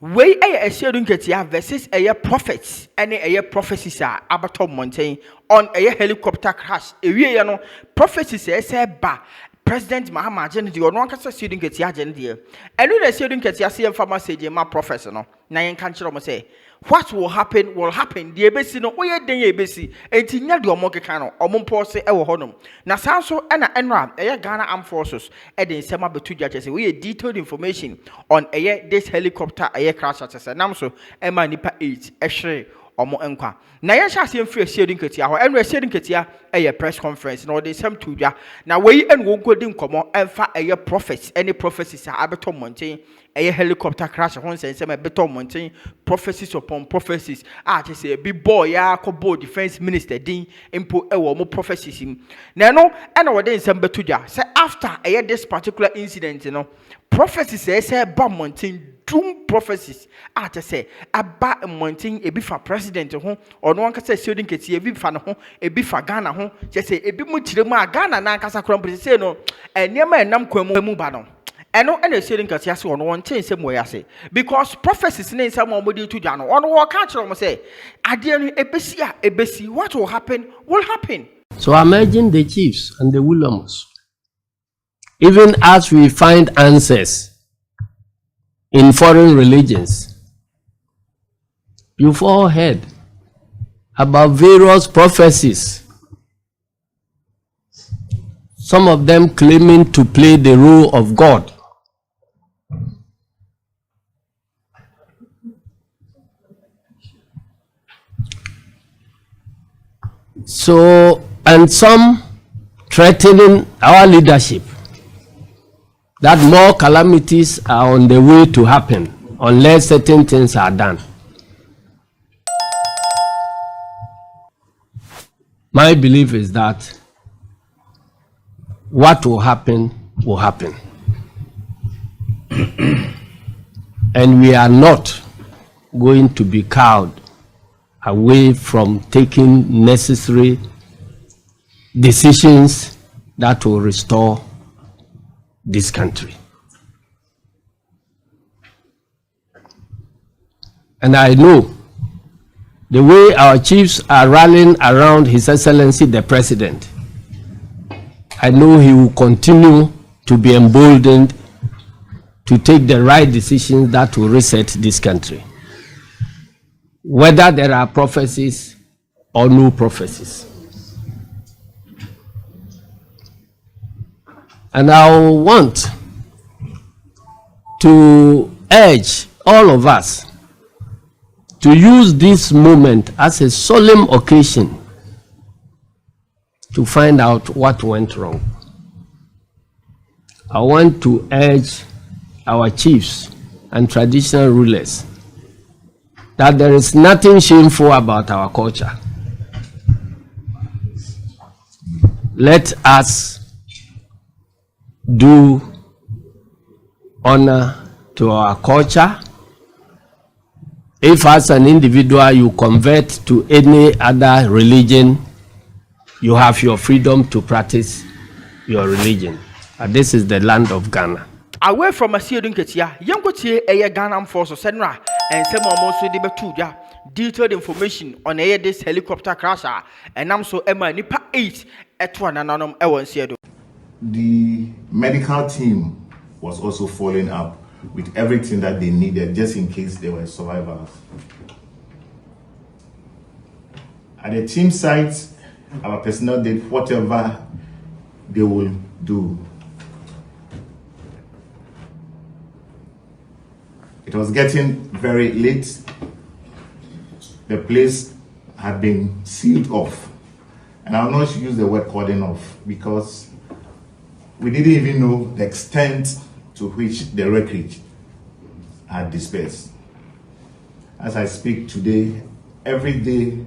Way Asiedu Nketia versus prophets any prophecies are abato mountain on helicopter crash. Ewie no prophecies say ba President Mahama agenda di ono akasa Asiedu Nketia agenda di. Enu na Asiedu Nketia say mfama say ma prophecy no na yen kan kire mo say what will happen will happen. The ebesi no oye den ebesi enti nya de omo keka no omo pose e wo honom na sanso na enra Ghana Armed Forces e de nsema betu dwa chese we detailed information on this helicopter crash chese nam so e ma nipa 8 e hwere omo enkwa na ye hya asem free Asiedu Nketia ho enra Asiedu Nketia press conference na de sem tu dwa na we en wo nkodi nkomo emfa prophets any prophecies abeto mountain helicopter crash ho sense me beto mountain prophecies upon prophecies say be boy ya ko defense minister din impo wo mo prophecies na no na wo de nsem beto dwa say after this particular incident no prophecies say ba mountain doom prophecies say aba mountain ebi fa president ho ono anka say Asiedu Nketia ebi fa no ho ebi fa Ghana ho say ebi mu kire mu a Ghana na anka sakra say no enema enam kwamu ba no eno ena Asiedu Nketia say ono won chen sem we ase because prophecies ne nsam omodi to dwa no ono wo ka kire mo say ade no ebesi what will happen will happen. So I'm urging the chiefs and the Williams, even as we find answers in foreign religions, you've all heard about various prophecies, some of them claiming to play the role of God. So, and some threatening our leadership that more calamities are on the way to happen unless certain things are done. My belief is that what will happen will happen. And we are not going to be cowed away from taking necessary decisions that will restore this country. And I know the way our chiefs are rallying around His Excellency the President, I know he will continue to be emboldened to take the right decisions that will reset this country, whether there are prophecies or no prophecies. And I want to urge all of us to use this moment as a solemn occasion to find out what went wrong. I want to urge our chiefs and traditional rulers that there is nothing shameful about our culture. Let us do honor to our culture. If as an individual you convert to any other religion, you have your freedom to practice your religion. And this is the land of Ghana. Away from Asiedu Nketia, yankotie Ghana Armed Forces senra and some almost de betuja detailed information on this helicopter crash and I'm so Emma nipa 8 etwa nananom ewo Asiedu. The medical team was also following up with everything that they needed just in case they were survivors. At the team site, our personnel did whatever they will do. It was getting very late. The place had been sealed off. And I will not use the word cordon off because we didn't even know the extent to which the wreckage had dispersed. As I speak today, every day,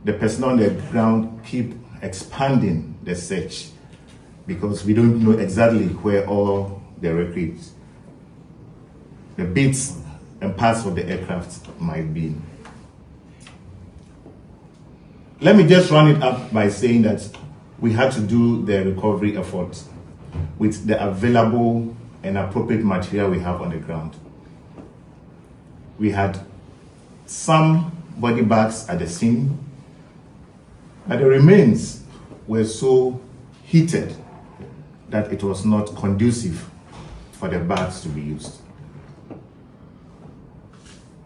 the personnel on the ground keep expanding the search because we don't know exactly where all the wreckage, the bits and parts of the aircraft might be. Let me just run it up by saying that we had to do the recovery effort with the available and appropriate material we have on the ground. We had some body bags at the scene, but the remains were so heated that it was not conducive for the bags to be used.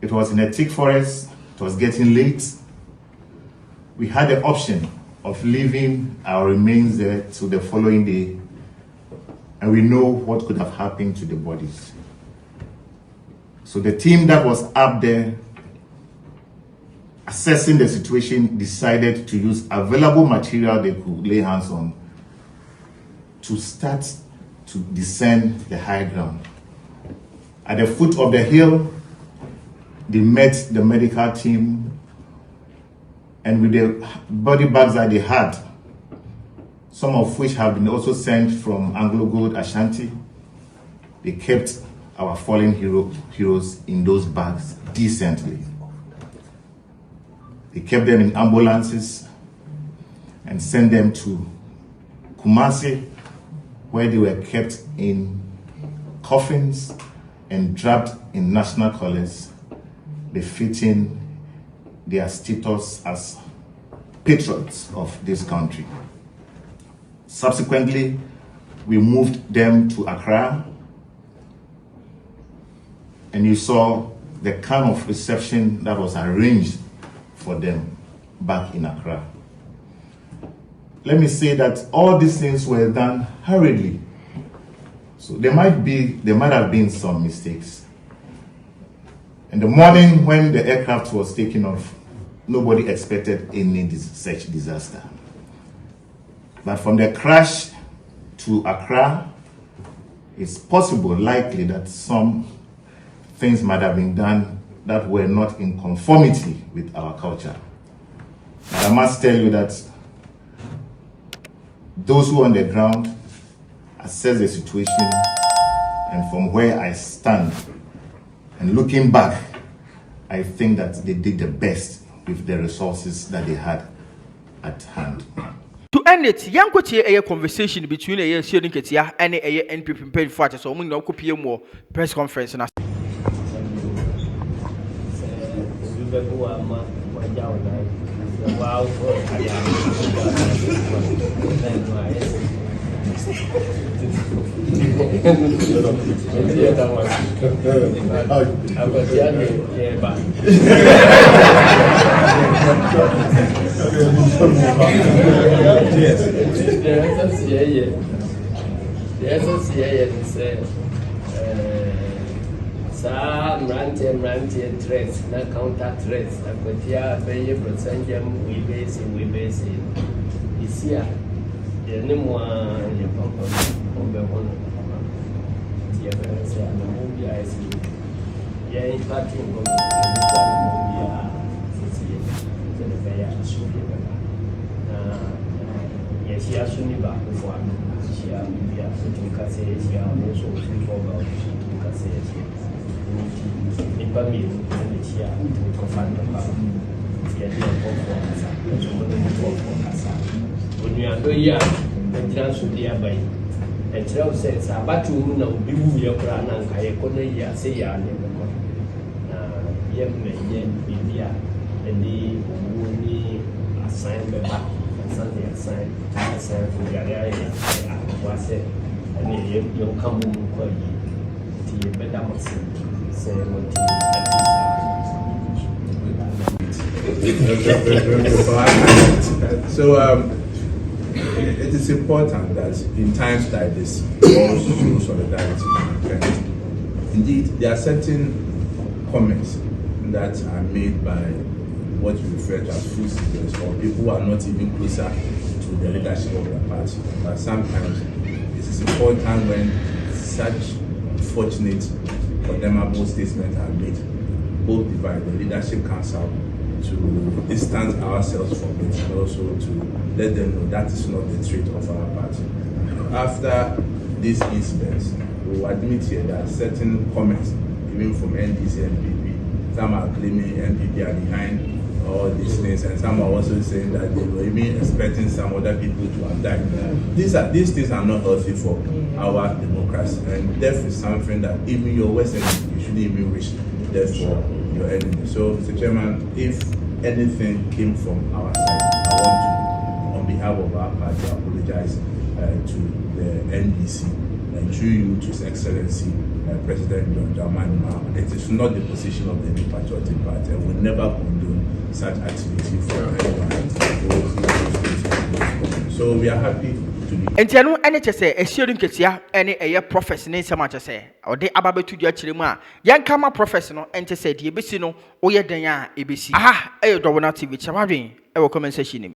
It was in a thick forest, it was getting late. We had the option of leaving our remains there till the following day, and we know what could have happened to the bodies. So the team that was up there assessing the situation decided to use available material they could lay hands on to start to descend the high ground. At the foot of the hill, they met the medical team, and with the body bags that they had, some of which have been also sent from Anglo Gold Ashanti, they kept our fallen heroes in those bags decently. They kept them in ambulances and sent them to Kumasi, where they were kept in coffins and draped in national colors, befitting their status as patriots of this country. Subsequently, we moved them to Accra, and you saw the kind of reception that was arranged for them back in Accra. Let me say that all these things were done hurriedly. So there might have been some mistakes. In the morning when the aircraft was taking off, nobody expected any such disaster. But from the crash to Accra, it's possible, likely, that some things might have been done that were not in conformity with our culture. And I must tell you that those who are on the ground assess the situation, and from where I stand and looking back, I think that they did the best with the resources that they had at hand. To end it, Yankotie a conversation between a Asiedu Nketia and a NPP paid for it, so we know copy more press conference. Some ranting threats, na counter threats. Nketia be procedure we base it. This year, the name one your company on the one. The other say na movie I see. Yeah, impacting on the movie. The fair should be yes, she actually back before she be to say she also for to say nipa mmienu na ehyia ntumi kɔfa nnipa nti yɛde nkɔfoɔ kasa nso mo ne nkɔfoɔ kasa onuado yi a ɛgyina so de aba yi ɛkyerɛ wo sɛ sɛ abato mu na obi wu yɛ koraa na nka yɛkɔ no yi ase yɛ ane bɛkɔ na yɛmmɛ yɛ biribi a ɛde owuo ne asan bɛba asan de asan fo yare ayɛ akɔfoɔ sɛ ɛne yɛnka mo mu kɔ yi nti yɛbɛda mo se So it is important that in times like this, we also show solidarity. And indeed, there are certain comments that are made by what you refer to as food seekers, or people who are not even closer to the leadership of the party. But sometimes it is important when such unfortunate condemnable statements are made, both by the leadership council to distance ourselves from it, and also to let them know that is not the trait of our party. After these incidents, we will admit here that certain comments, even from NDC and NPP, some are claiming NPP are behind all these things, and some are also saying that they were even expecting some other people to have died. These things are not healthy for our democracy, and death is something that even your Western you shouldn't even wish therefore your enemy. So, Mr. Chairman, if anything came from our side, I want to, on behalf of our party, apologize to the NDC and through you to His Excellency President Dowona. It is not the position of the Patriotic Party, and will never condone such activity for anyone. So we are happy to be. Entiano ene chese Asiedu Nketia ene eye prophecy ne nsema chese ode ababetu dia chiremu a yankama prophecy no ente se de ebesi no oye den a ebesi aha Dowona TV chawadwen e wo comment section